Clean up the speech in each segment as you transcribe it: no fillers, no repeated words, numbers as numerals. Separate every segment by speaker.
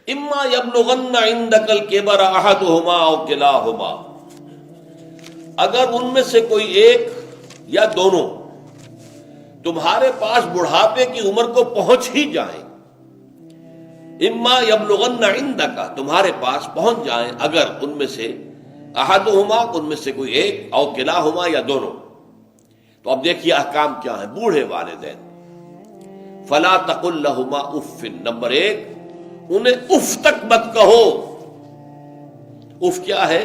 Speaker 1: اما یبلغن عندک الکبر احدہما او کلاہما، اگر ان میں سے کوئی ایک یا دونوں تمہارے پاس بڑھاپے کی عمر کو پہنچ ہی جائیں، اما یبلغن عندک تمہارے پاس پہنچ جائیں اگر ان میں سے احدہما ان میں سے کوئی ایک او کلاہما یا دونوں، تو اب دیکھیے احکام کیا ہیں بوڑھے والدین۔ فلا تقل لہما اف، نمبر ایک انہیں اف تک مت کہو۔ اف کیا ہے؟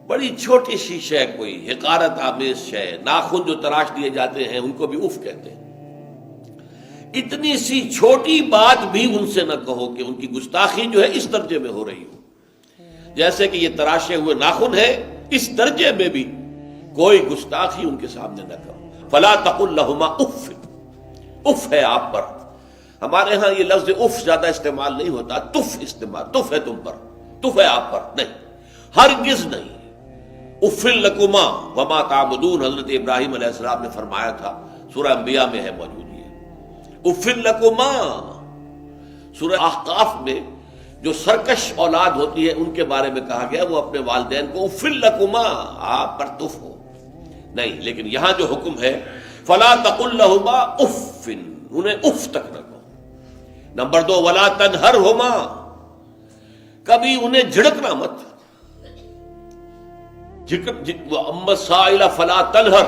Speaker 1: بڑی چھوٹی سی شے، کوئی حقارت آمیز شے، ناخن جو تراش دیے جاتے ہیں ان کو بھی اف کہتے ہیں۔ اتنی سی چھوٹی بات بھی ان سے نہ کہو کہ ان کی گستاخی جو ہے اس درجے میں ہو رہی ہو، جیسے کہ یہ تراشے ہوئے ناخن ہے، اس درجے میں بھی کوئی گستاخی ان کے سامنے نہ کرو۔ فلا تقل لہما اف، اف ہے آپ پر۔ ہمارے ہاں یہ لفظ اف زیادہ استعمال نہیں ہوتا، تف استعمال، تف ہے تم پر، تف ہے آپ پر، نہیں، ہرگز نہیں۔ اف لکما وما تعبدون، حضرت ابراہیم علیہ السلام نے فرمایا تھا، سورہ انبیاء میں ہے موجود یہ اف لکما۔ سورہ احقاف میں جو سرکش اولاد ہوتی ہے ان کے بارے میں کہا گیا وہ اپنے والدین کو اف لکما، آپ پر تف ہو، نہیں، لیکن یہاں جو حکم ہے فلا تقل لہما اف، انہیں اف تک نہ کہو۔ نمبر دو ولا تنہرہما، کبھی انہیں جھڑکنا مت۔ اما السائل فلا تنہر،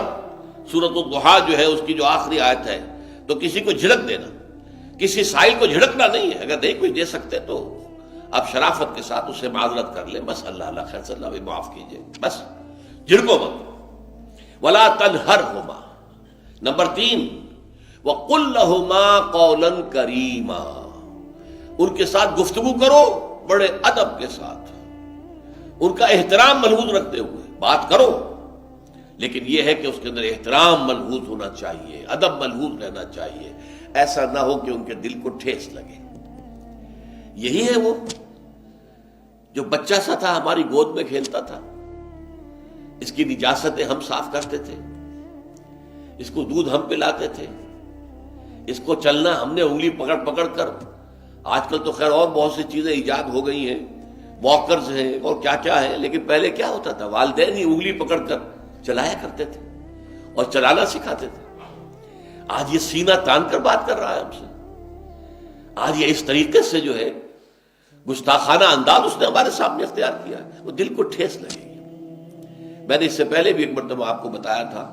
Speaker 1: سورۃ الضحیٰ جو ہے اس کی جو آخری آیت ہے، تو کسی کو جھڑک دینا، کسی سائل کو جھڑکنا نہیں ہے۔ اگر نہیں کوئی دے سکتے تو آپ شرافت کے ساتھ اسے معذرت کر لیں، بس اللہ اللہ خیر صلی اللہ بھی معاف کیجئے، بس جھڑکو مت۔ ولا تنہرہما، نمبر تین وقل لہما قولا کریما، ان کے ساتھ گفتگو کرو بڑے ادب کے ساتھ، ان کا احترام ملحوظ رکھتے ہوئے بات کرو، لیکن یہ ہے کہ اس کے اندر احترام ملحوظ ہونا چاہیے، ادب ملحوظ رہنا چاہیے، ایسا نہ ہو کہ ان کے دل کو ٹھیس لگے۔ یہی ہے وہ جو بچہ سا تھا ہماری گود میں کھیلتا تھا، اس کی نجاستیں ہم صاف کرتے تھے، اس کو دودھ ہم پلاتے تھے، اس کو چلنا ہم نے انگلی پکڑ پکڑ کر، آج کل تو خیر اور بہت سی چیزیں ایجاد ہو گئی ہیں، واکرز ہیں اور کیا کیا ہے، لیکن پہلے کیا ہوتا تھا، والدین ہی انگلی پکڑ کر چلایا کرتے تھے اور چلانا سکھاتے تھے۔ آج یہ سینہ تان کر بات کر رہا ہے ہم سے، آج یہ اس طریقے سے جو ہے گستاخانہ انداز اس نے ہمارے سامنے اختیار کیا ہے، وہ دل کو ٹھیس لگے گی۔ میں نے اس سے پہلے بھی ایک مرتبہ آپ کو بتایا تھا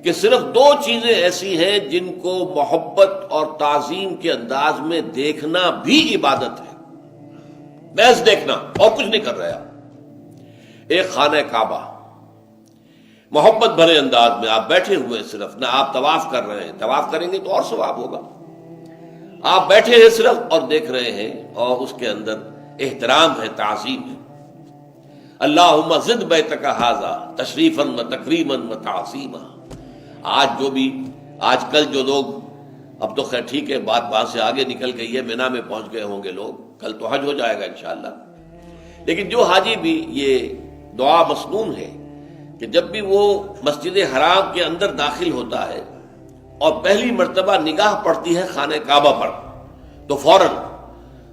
Speaker 1: کہ صرف دو چیزیں ایسی ہیں جن کو محبت اور تعظیم کے انداز میں دیکھنا بھی عبادت ہے، محض دیکھنا اور کچھ نہیں کر رہے آپ۔ ایک خانہ کعبہ، محبت بھرے انداز میں آپ بیٹھے ہوئے، صرف نہ آپ طواف کر رہے ہیں، طواف کریں گے تو اور ثواب ہوگا، آپ بیٹھے ہیں صرف اور دیکھ رہے ہیں، اور اس کے اندر احترام ہے، تعظیم ہے۔ اللہم زد بیتک ھذا تشریفا و تکریما و تعظیما۔ آج جو بھی آج کل جو لوگ، اب تو خیر ٹھیک ہے بات وہاں سے آگے نکل گئی ہے، مینا میں پہنچ گئے ہوں گے لوگ، کل تو حج ہو جائے گا انشاءاللہ، لیکن جو حاجی بھی یہ دعا مسنون ہے کہ جب بھی وہ مسجد حرام کے اندر داخل ہوتا ہے اور پہلی مرتبہ نگاہ پڑتی ہے خانہ کعبہ پر، تو فوراً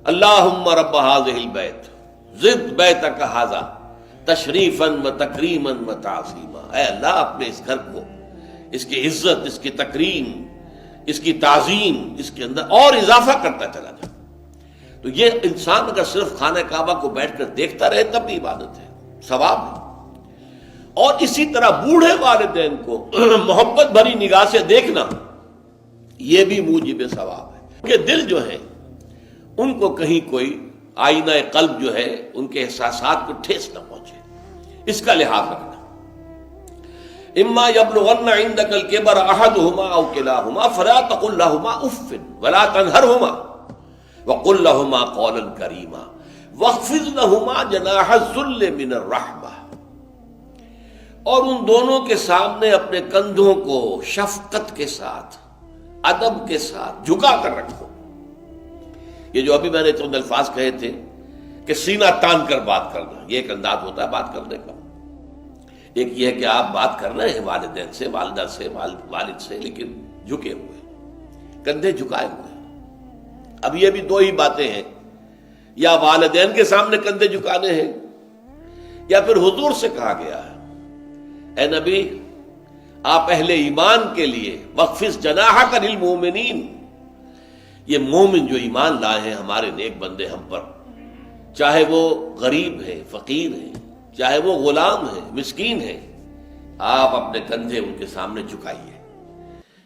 Speaker 1: اللہم رب ھذہ البیت زد بیتک ھذا تشریفا و تکریما و تعظیما، اے اللہ اپنے اس گھر کو، اس کی عزت، اس کی تکریم، اس کی تعظیم، اس کے اندر اور اضافہ کرتا چلا جائے۔ تو یہ انسان اگر صرف خانہ کعبہ کو بیٹھ کر دیکھتا رہے تب بھی عبادت ہے، ثواب ہے۔ اور اسی طرح بوڑھے والدین کو محبت بھری نگاہ سے دیکھنا، یہ بھی موجب ثواب ہے، کہ دل جو ہے ان کو کہیں کوئی آئینہ قلب جو ہے ان کے احساسات کو ٹھیس نہ پہنچے، اس کا لحاظ رکھنا۔ اما یبلغن عندک الکبر احدہما او کلاہما فلا تقل لہما اف ولا تنہرہما وقل لہما قولا کریما واخفض لہما جناح الذل من الرحمہ، اور ان دونوں کے سامنے اپنے کندھوں کو شفقت کے ساتھ، ادب کے ساتھ جھکا کر رکھو۔ یہ جو ابھی میں نے چند الفاظ کہے تھے کہ سینہ تان کر بات کرنا، یہ ایک انداز ہوتا ہے بات کرنے کا۔ ایک یہ ہے کہ آپ بات کر رہے ہیں والدین سے، والدہ سے، والد سے، لیکن جھکے ہوئے، کندھے جھکائے ہوئے۔ اب یہ بھی دو ہی باتیں ہیں یا والدین کے سامنے کندھے جھکانے ہیں، یا پھر حضور سے کہا گیا ہے اے نبی آپ اہل ایمان کے لیے وخفض جناحک للمؤمنین، یہ مومن جو ایمان لائے ہیں ہمارے نیک بندے ہم پر، چاہے وہ غریب ہے، فقیر ہے، چاہے وہ غلام ہے، مسکین ہے، آپ اپنے کندھے ان کے سامنے جھکائیے۔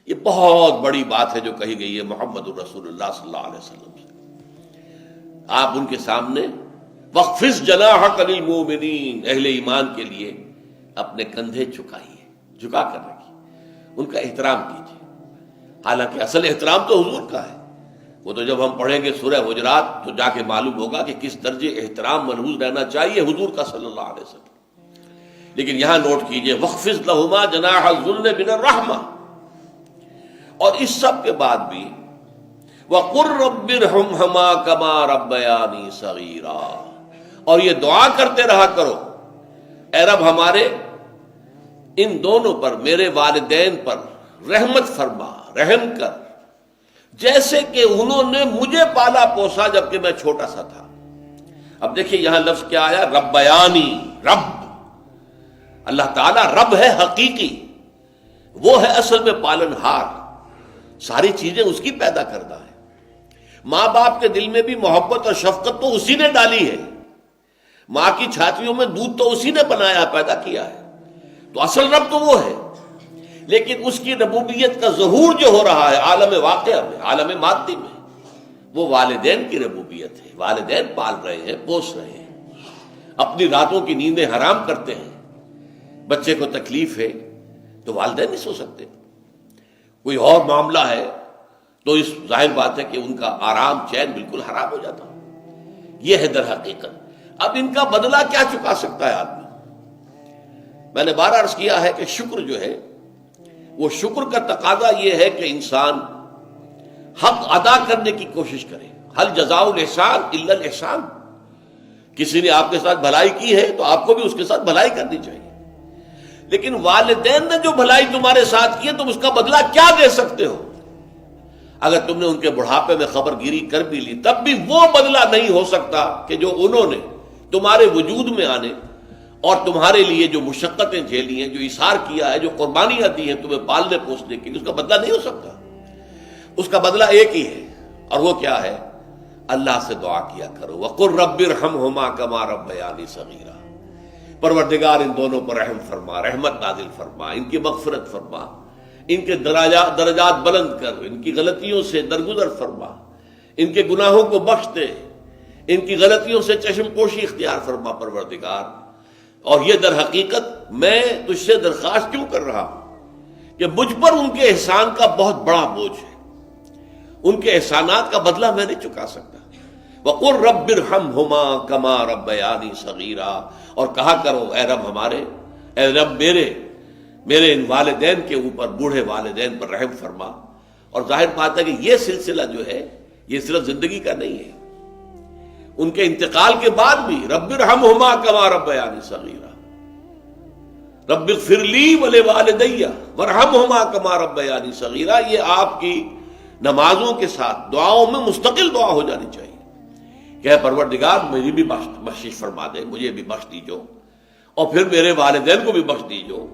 Speaker 1: یہ بہت بڑی بات ہے جو کہی گئی ہے محمد الرسول اللہ صلی اللہ علیہ وسلم سے۔ آپ ان کے سامنے وخفض جناحک للمؤمنین، اہل ایمان کے لیے اپنے کندھے جھکائیے، جھکا کر رکھیے، ان کا احترام کیجیے۔ حالانکہ اصل احترام تو حضور کا ہے، وہ تو جب ہم پڑھیں گے سورہ حجرات تو جا کے معلوم ہوگا کہ کس درجے احترام ملحوظ رہنا چاہیے حضور کا صلی اللہ علیہ وسلم۔ لیکن یہاں نوٹ کیجئے وخفض لہما جناح الذل من الرحمہ، اور اس سب کے بعد بھی وقر رب ارحمہما کما ربیانی صغیرا، اور یہ دعا کرتے رہا کرو اے رب ہمارے ان دونوں پر، میرے والدین پر رحمت فرما، رحم کر، جیسے کہ انہوں نے مجھے پالا پوسا جبکہ میں چھوٹا سا تھا۔ اب دیکھیے یہاں لفظ کیا آیا، ربیانی، رب، اللہ تعالیٰ رب ہے حقیقی، وہ ہے اصل میں پالن ہار، ساری چیزیں اس کی پیدا کردہ ہے۔ ماں باپ کے دل میں بھی محبت اور شفقت تو اسی نے ڈالی ہے، ماں کی چھاتیوں میں دودھ تو اسی نے بنایا، پیدا کیا ہے، تو اصل رب تو وہ ہے۔ لیکن اس کی ربوبیت کا ظہور جو ہو رہا ہے عالم واقعہ میں، عالم مادی میں، وہ والدین کی ربوبیت ہے۔ والدین پال رہے ہیں، پوس رہے ہیں، اپنی راتوں کی نیندیں حرام کرتے ہیں، بچے کو تکلیف ہے تو والدین نہیں سو سکتے، کوئی اور معاملہ ہے تو اس ظاہر بات ہے کہ ان کا آرام چین بالکل حرام ہو جاتا۔ یہ ہے در حقیقت۔ اب ان کا بدلہ کیا چکا سکتا ہے آدمی؟ میں نے بار عرض کیا ہے کہ شکر جو ہے وہ شکر کا تقاضا یہ ہے کہ انسان حق ادا کرنے کی کوشش کرے۔ حل جزاء الاحسان الا الاحسان، کسی نے آپ کے ساتھ بھلائی کی ہے تو آپ کو بھی اس کے ساتھ بھلائی کرنی چاہیے۔ لیکن والدین نے جو بھلائی تمہارے ساتھ کی ہے تم اس کا بدلہ کیا دے سکتے ہو؟ اگر تم نے ان کے بڑھاپے میں خبر گیری کر بھی لی تب بھی وہ بدلہ نہیں ہو سکتا کہ جو انہوں نے تمہارے وجود میں آنے اور تمہارے لیے جو مشقتیں جھیلی ہیں، جو ایثار کیا ہے، جو قربانیاں دی ہیں تمہیں پالنے پوسنے کی، اس کا بدلہ نہیں ہو سکتا۔ اس کا بدلہ ایک ہی ہے، اور وہ کیا ہے؟ اللہ سے دعا کیا کرو وقل رب ارحمہما کما ربیانی صغیرا، پروردگار ان دونوں پر رحم فرما، رحمت نازل فرما، ان کی مغفرت فرما، ان کے درجات بلند کر، ان کی غلطیوں سے درگزر فرما، ان کے گناہوں کو بخش دے، ان کی غلطیوں سے چشم پوشی اختیار فرما پروردگار۔ اور یہ در حقیقت میں تجھ سے درخواست کیوں کر رہا ہوں کہ مجھ پر ان کے احسان کا بہت بڑا بوجھ ہے، ان کے احسانات کا بدلہ میں نہیں چکا سکتا۔ وقل رب ارحمہما کما ربیانی صغیرا، اور کہا کرو اے رب ہمارے، اے رب میرے ان والدین کے اوپر، بوڑھے والدین پر رحم فرما۔ اور ظاہر بات ہے کہ یہ سلسلہ جو ہے یہ صرف زندگی کا نہیں ہے، ان کے انتقال کے بعد بھی رب ارحمہما کما ربیانی صغیرا، رب اغفر لی ولوالدی وارحمہما کما ربیانی صغیرا، یہ آپ کی نمازوں کے ساتھ دعاؤں میں مستقل دعا ہو جانی چاہیے کہ اے پروردگار میری بھی بخشش فرما دے، مجھے بھی بخش دیجو، اور پھر میرے والدین کو بھی بخش دیجو،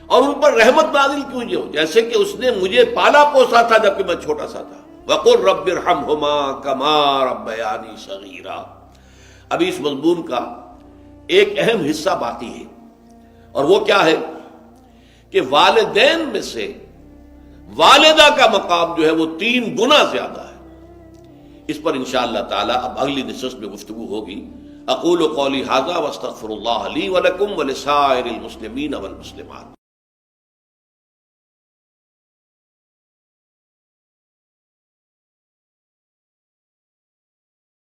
Speaker 1: اور ان پر رحمت نازل کیجو جیسے کہ اس نے مجھے پالا پوسا تھا جبکہ میں چھوٹا سا تھا۔ وقل رب ارحمہما کما ربیانی صغیرا۔ ابھی اس مضمون کا ایک اہم حصہ باقی ہے، اور وہ کیا ہے کہ والدین میں سے والدہ کا مقام جو ہے وہ 3 گنا زیادہ ہے۔ اس پر انشاءاللہ تعالی اب اگلی نشست میں گفتگو ہوگی۔ اقول قولی ھذا واستغفر اللہ لی ولکم ولسائر المسلمین والمسلمات۔